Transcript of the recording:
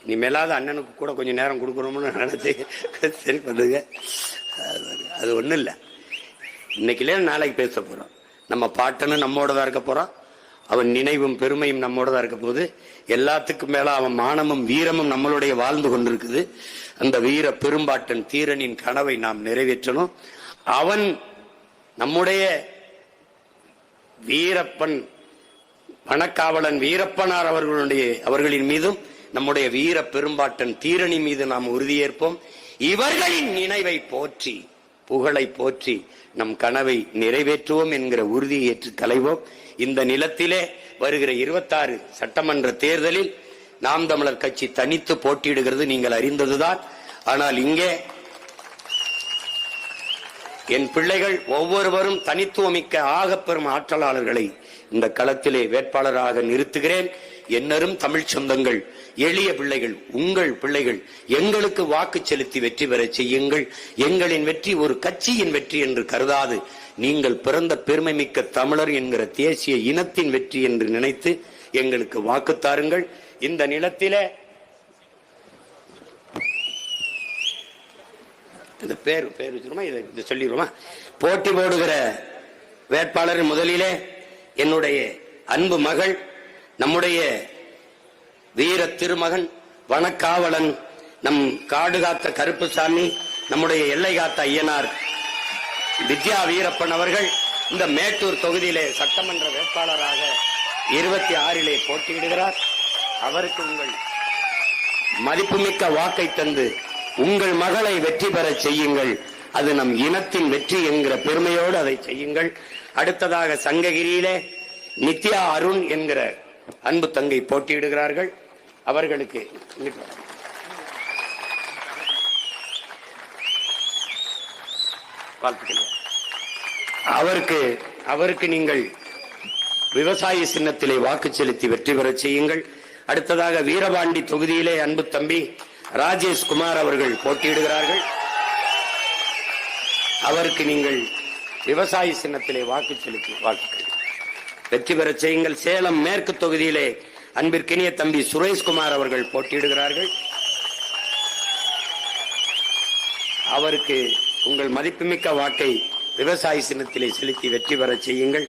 இனிமேலாவது அண்ணனுக்கு கூட கொஞ்சம் நேரம் கொடுக்கணும்னு நினைச்சு சரி பண்ணுங்க. அது ஒன்றும் இல்லை. இன்னைக்குலே நாளைக்கு பேச போகிறோம். நம்ம பாட்டனும் நம்மோட தான் இருக்க போகிறான். அவன் நினைவும் பெருமையும் நம்மோட தான் இருக்க போது. எல்லாத்துக்கும் மேல அவன் மானமும் வீரமும் நம்மளுடைய வாழ்ந்து கொண்டிருக்குது. அந்த வீர பெரும்பாட்டன் தீரனின் கனவை நாம் நிறைவேற்றணும். அவன் நம்முடைய வீரப்பன் பணக்காவலன் வீரப்பனார் அவர்களின் மீதும் நம்முடைய வீர பெரும்பாட்டன் தீரணி மீது நாம் உறுதியேற்போம். இவர்களின் நினைவை போற்றி புகழை போற்றி நம் கனவை நிறைவேற்றுவோம் என்கிற உறுதியை ஏற்று கலைவோம். இந்த நிலத்திலே வருகிற 26 சட்டமன்ற தேர்தலில் நாம் தமிழர் கட்சி தனித்து போட்டியிடுகிறது நீங்கள் அறிந்ததுதான். ஆனால் இங்கே என் பிள்ளைகள் ஒவ்வொருவரும் தனித்துவமிக்க ஆகப்பெறும் ஆற்றலாளர்களை இந்த களத்திலே வேட்பாளராக நிறுத்துகிறேன். என்னரும் தமிழ் சொந்தங்கள், எளிய பிள்ளைகள், உங்கள் பிள்ளைகள் எங்களுக்கு வாக்கு செலுத்தி வெற்றி பெற செய்யுங்கள். எங்களின் வெற்றி ஒரு கட்சியின் வெற்றி என்று கருதாது நீங்கள் பிறந்த பெருமை மிக்க தமிழர் என்கிற தேசிய இனத்தின் வெற்றி என்று நினைத்து எங்களுக்கு வாக்கு தாருங்கள். இந்த நிலத்திலே இந்த பேர் வச்சிருமா, இதை சொல்லிடுவோமா? போட்டி போடுகிற வேட்பாளர் முதலிலே என்னுடைய அன்பு மகள், நம்முடைய வீர திருமகன், வனக்காவலன், நம் காடு காத்த கருப்புசாமி, நம்முடைய எல்லை காத்த ஐயனார் வித்யா வீரப்பன் அவர்கள் இந்த மேட்டூர் தொகுதியிலே சட்டமன்ற வேட்பாளராக 26 போட்டியிடுகிறார். அவருக்கு உங்கள் மதிப்புமிக்க வாக்கை தந்து உங்கள் மகளை வெற்றி பெற செய்யுங்கள். அது நம் இனத்தின் வெற்றி என்கிற பெருமையோடு அதை செய்யுங்கள். அடுத்ததாக சங்ககிரியிலே நித்யா அருண் என்கிற அன்பு தங்கை போட்டியிடுகிறார்கள். அவர்களுக்கு அவருக்கு நீங்கள் விவசாய சின்னத்திலே வாக்கு செலுத்தி வெற்றி பெற செய்யுங்கள். அடுத்ததாக வீரபாண்டி தொகுதியிலே அன்பு தம்பி ராஜேஷ் குமார் அவர்கள் போட்டியிடுகிறார்கள். அவருக்கு நீங்கள் விவசாய சின்னத்திலே வாக்கு செலுத்தி வாழ்த்துக்கள் வெற்றி பெற செய்யுங்கள். சேலம் மேற்கு தொகுதியிலே அன்பிற்கினிய தம்பி சுரேஷ்குமார் அவர்கள் போட்டியிடுகிறார்கள். அவருக்கு உங்கள் மதிப்புமிக்க வாக்கை விவசாய சின்னத்திலே செலுத்தி வெற்றி பெற செய்யுங்கள்.